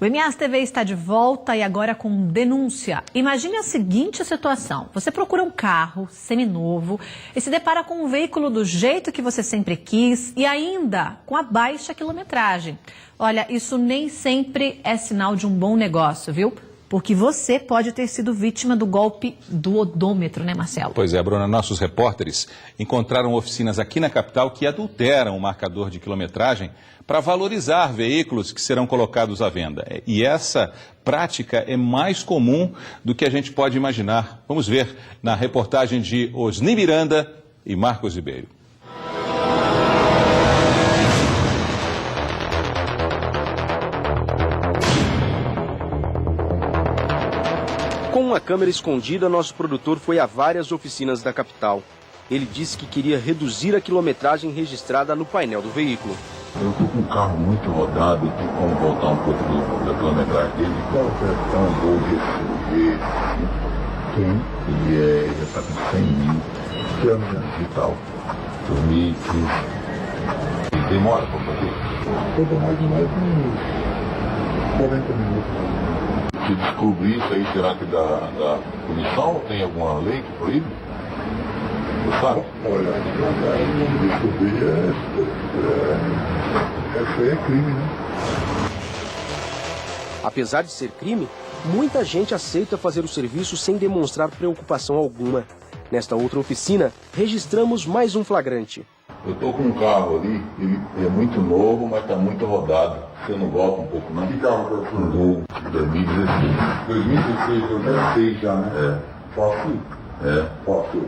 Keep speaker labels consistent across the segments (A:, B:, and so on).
A: O MAS-TV está de volta e agora com denúncia. Imagine a seguinte situação. Você procura um carro seminovo e se depara com um veículo do jeito que você sempre quis e ainda com a baixa quilometragem. Olha, isso nem sempre é sinal de um bom negócio, viu? Porque você pode ter sido vítima do golpe do odômetro, né, Marcelo?
B: Pois é, Bruna, nossos repórteres encontraram oficinas aqui na capital que adulteram o marcador de quilometragem para valorizar veículos que serão colocados à venda. E essa prática é mais comum do que a gente pode imaginar. Vamos ver na reportagem de Osni Miranda e Marcos Ribeiro.
C: Com uma câmera escondida, nosso produtor foi a várias oficinas da capital. Ele disse que queria reduzir a quilometragem registrada no painel do veículo.
D: Eu estou com um carro muito rodado, tem como voltar um pouco da quilometragem dele. Qual é um Gol GT? Tem. Ele já está com 100 mil. Que ano digital? 2015. E demora para fazer? Demora mais de 40 minutos. Se descobrir isso aí, será que da punição tem alguma lei que proíbe? Você sabe? Olha, descobrir isso aí é crime, né?
C: Apesar de ser crime, muita gente aceita fazer o serviço sem demonstrar preocupação alguma. Nesta outra oficina, registramos mais um flagrante.
D: Eu estou com um carro ali, ele é muito novo, mas está muito rodado. Você não volta um pouco, não? Que carro que é o Gol 2016. 2016, eu já sei já, né? É. Posso? É. Posso.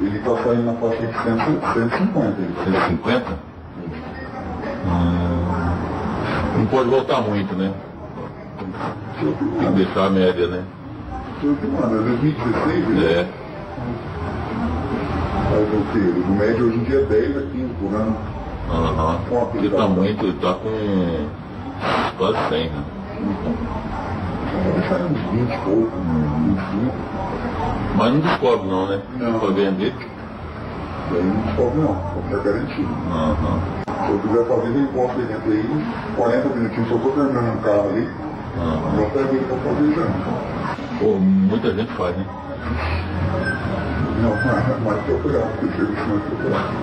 D: Ele está saindo na faixa de 150. 150? Não pode voltar muito, né? Tem que deixar a média, né? Mano, é 2016? É. O que? O médio hoje em dia é 10 a 15 por ano. Aham. Ele está muito, ele está com quase 100, né? Vou deixar uns 20 e pouco, 25. Mas não descobre não, né? Não. Para vender? Daí não descobre não, porque é garantido. Se eu quiser fazer, eu posso dentro aí, 40 minutinhos, só estou terminando um carro ali. Não pego ele para fazer já. Pô, muita gente faz, né? Não, mais procurado, porque o serviço mais procurado.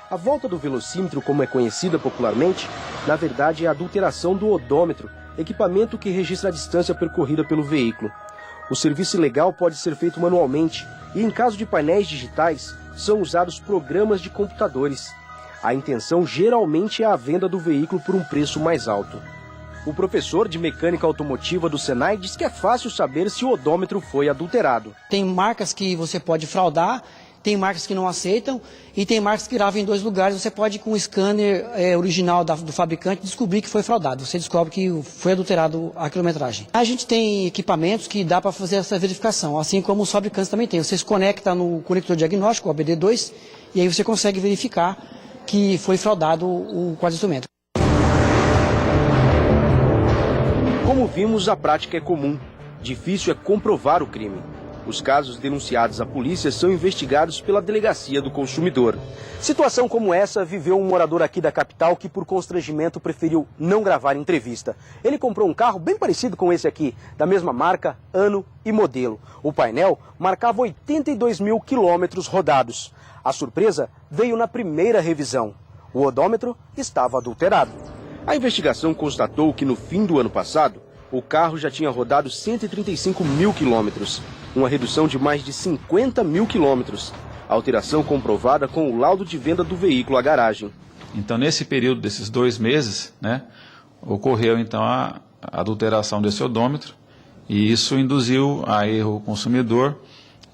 C: A volta do velocímetro, como é conhecida popularmente, na verdade é a adulteração do odômetro, equipamento que registra a distância percorrida pelo veículo. O serviço ilegal pode ser feito manualmente e, em caso de painéis digitais, são usados programas de computadores. A intenção geralmente é a venda do veículo por um preço mais alto. O professor de mecânica automotiva do Senai diz que é fácil saber se o odômetro foi adulterado.
E: Tem marcas que você pode fraudar, tem marcas que não aceitam e tem marcas que gravam em 2 lugares. Você pode, com o scanner original do fabricante, descobrir que foi fraudado. Você descobre que foi adulterado a quilometragem. A gente tem equipamentos que dá para fazer essa verificação, assim como os fabricantes também têm. Você se conecta no conector diagnóstico, o OBD2, e aí você consegue verificar que foi fraudado o quadro-instrumento.
C: Como vimos, a prática é comum. Difícil é comprovar o crime. Os casos denunciados à polícia são investigados pela Delegacia do Consumidor. Situação como essa viveu um morador aqui da capital que, por constrangimento, preferiu não gravar entrevista. Ele comprou um carro bem parecido com esse aqui, da mesma marca, ano e modelo. O painel marcava 82 mil quilômetros rodados. A surpresa veio na primeira revisão. O odômetro estava adulterado. A investigação constatou que no fim do ano passado, o carro já tinha rodado 135 mil quilômetros, uma redução de mais de 50 mil quilômetros. A alteração comprovada com o laudo de venda do veículo à garagem.
F: Então, nesse período desses 2 meses, né, ocorreu então a adulteração desse odômetro e isso induziu a erro o consumidor,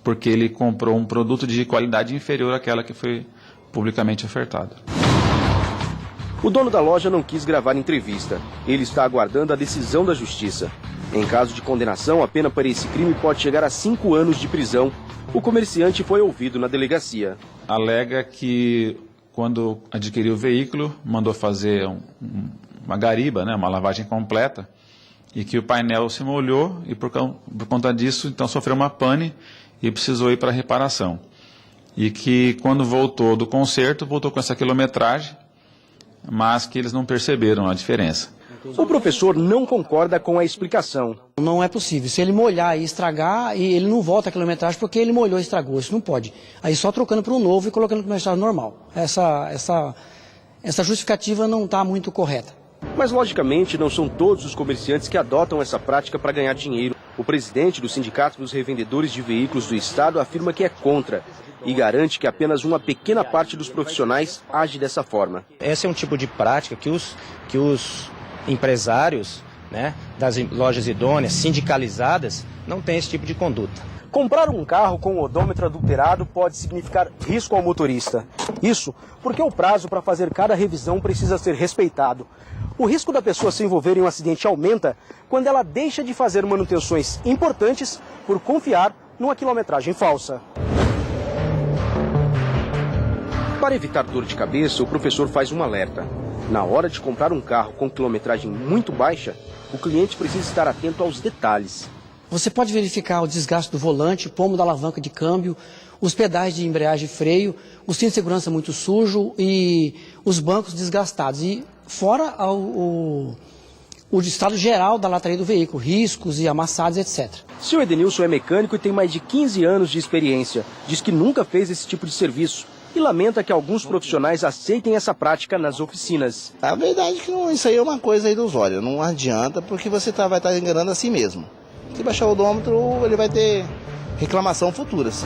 F: porque ele comprou um produto de qualidade inferior àquela que foi publicamente ofertada.
C: O dono da loja não quis gravar entrevista. Ele está aguardando a decisão da justiça. Em caso de condenação, a pena para esse crime pode chegar a 5 anos de prisão. O comerciante foi ouvido na delegacia.
F: Alega que, quando adquiriu o veículo, mandou fazer uma gariba, né, uma lavagem completa, e que o painel se molhou e, por conta disso, então sofreu uma pane e precisou ir para reparação. e que quando voltou do conserto, voltou com essa quilometragem, mas que eles não perceberam a diferença.
C: O professor não concorda com a explicação.
E: Não é possível. Se ele molhar e estragar, ele não volta a quilometragem porque ele molhou e estragou. Isso não pode. Aí só trocando para um novo e colocando para uma estrada normal. Essa justificativa não está muito correta.
C: Mas, logicamente, não são todos os comerciantes que adotam essa prática para ganhar dinheiro. O presidente do Sindicato dos Revendedores de Veículos do Estado afirma que é contra e garante que apenas uma pequena parte dos profissionais age dessa forma.
G: Esse é um tipo de prática que os empresários, né, das lojas idôneas, sindicalizadas, não têm esse tipo de conduta.
C: Comprar um carro com o odômetro adulterado pode significar risco ao motorista. Isso porque o prazo para fazer cada revisão precisa ser respeitado. O risco da pessoa se envolver em um acidente aumenta quando ela deixa de fazer manutenções importantes por confiar numa quilometragem falsa. Para evitar dor de cabeça, o professor faz um alerta. Na hora de comprar um carro com quilometragem muito baixa, o cliente precisa estar atento aos detalhes.
E: Você pode verificar o desgaste do volante, o pomo da alavanca de câmbio, os pedais de embreagem e freio, o cinto de segurança muito sujo e os bancos desgastados. E fora o estado geral da lataria do veículo, riscos e amassados, etc.
C: Seu Edenilson é mecânico e tem mais de 15 anos de experiência. Diz que nunca fez esse tipo de serviço e lamenta que alguns profissionais aceitem essa prática nas oficinas.
H: A verdade é que isso aí é uma coisa ilusória, não adianta porque você vai estar enganando a si mesmo. Se baixar o odômetro, ele vai ter reclamação futuras.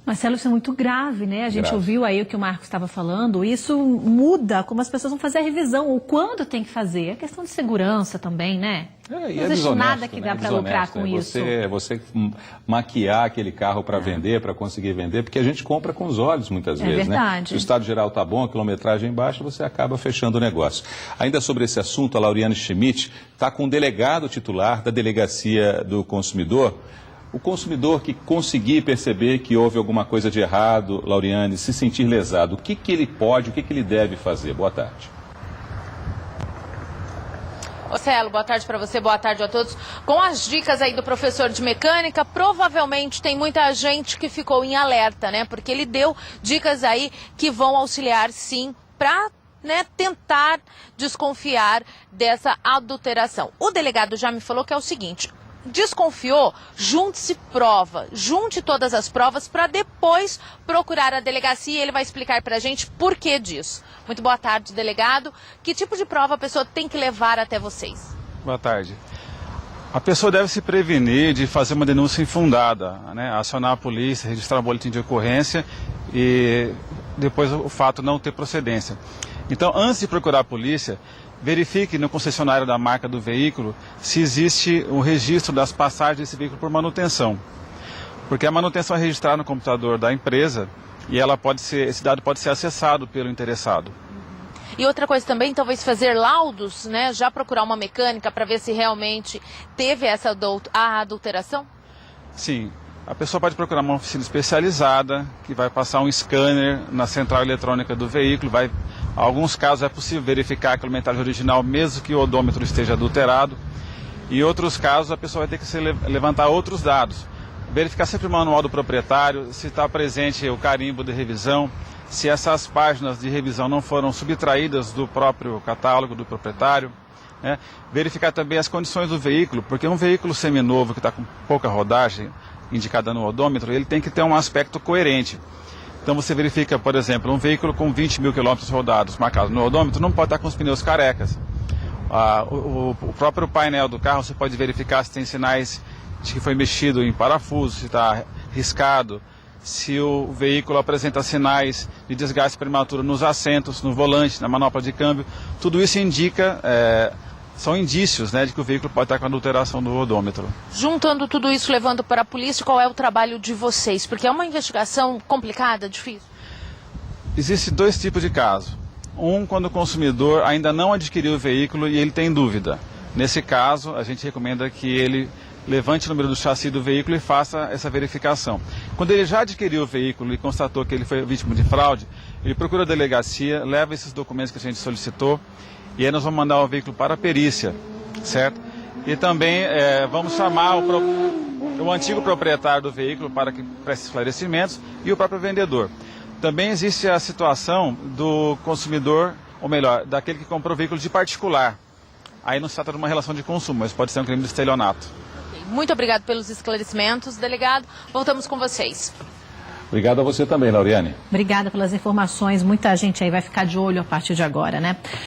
A: Marcelo, isso é muito grave, né? A gente
B: Grave.
A: ouviu aí o que o Marcos estava falando. Isso muda como as pessoas vão fazer a revisão ou quando tem que fazer. É questão de segurança também, né?
B: E
A: Não
B: é
A: existe
B: desonesto,
A: nada que
B: né?
A: dá para lucrar com isso.
B: Você maquiar aquele carro para vender, para conseguir vender, porque a gente compra com os olhos muitas vezes,
A: verdade.
B: né? Se o estado geral está bom, a quilometragem baixa, você acaba fechando o negócio. Ainda sobre esse assunto, a Lauriane Schmidt está com o delegado titular da Delegacia do Consumidor. O consumidor que conseguir perceber que houve alguma coisa de errado, Lauriane, se sentir lesado, o que ele pode, o que ele deve fazer? Boa tarde.
I: Ô Celo, boa tarde para você, boa tarde a todos. Com as dicas aí do professor de mecânica, provavelmente tem muita gente que ficou em alerta, né? Porque ele deu dicas aí que vão auxiliar sim para tentar desconfiar dessa adulteração. O delegado já me falou que é o seguinte: desconfiou, junte-se prova, junte todas as provas para depois procurar a delegacia e ele vai explicar para a gente por que disso. Muito boa tarde, delegado. Que tipo de prova a pessoa tem que levar até vocês?
F: Boa tarde. A pessoa deve se prevenir de fazer uma denúncia infundada, né? Acionar a polícia, registrar um boletim de ocorrência e depois o fato não ter procedência. Então, antes de procurar a polícia, verifique no concessionário da marca do veículo se existe o registro das passagens desse veículo por manutenção. Porque a manutenção é registrada no computador da empresa e esse dado pode ser acessado pelo interessado.
I: E outra coisa também, talvez fazer laudos, né? Já procurar uma mecânica para ver se realmente teve essa adulteração?
F: Sim, a pessoa pode procurar uma oficina especializada que vai passar um scanner na central eletrônica do veículo. Em alguns casos é possível verificar a quilometragem original mesmo que o odômetro esteja adulterado. Em outros casos a pessoa vai ter que levantar outros dados. Verificar sempre o manual do proprietário, se está presente o carimbo de revisão, se essas páginas de revisão não foram subtraídas do próprio catálogo do proprietário. Né? Verificar também as condições do veículo, porque um veículo seminovo que está com pouca rodagem, indicada no odômetro, ele tem que ter um aspecto coerente. Então você verifica, por exemplo, um veículo com 20 mil quilômetros rodados marcado no odômetro não pode estar com os pneus carecas. O próprio painel do carro você pode verificar se tem sinais de que foi mexido em parafuso, se está riscado, se o veículo apresenta sinais de desgaste prematuro nos assentos, no volante, na manopla de câmbio. Tudo isso indica, são indícios, né, de que o veículo pode estar com adulteração do odômetro.
I: Juntando tudo isso, levando para a polícia, qual é o trabalho de vocês? Porque é uma investigação complicada, difícil.
F: Existem dois tipos de caso. Um, quando o consumidor ainda não adquiriu o veículo e ele tem dúvida. Nesse caso, a gente recomenda que ele levante o número do chassi do veículo e faça essa verificação. Quando ele já adquiriu o veículo e constatou que ele foi vítima de fraude, ele procura a delegacia, leva esses documentos que a gente solicitou e aí nós vamos mandar o veículo para a perícia. certo? E também vamos chamar o antigo proprietário do veículo para que preste esclarecimentos e o próprio vendedor. Também existe a situação do consumidor, ou melhor, daquele que comprou o veículo de particular. Aí não se trata de uma relação de consumo, mas pode ser um crime de estelionato.
I: Muito obrigado pelos esclarecimentos, delegado. Voltamos com vocês.
B: Obrigado a você também, Lauriane.
A: Obrigada pelas informações. Muita gente aí vai ficar de olho a partir de agora, né?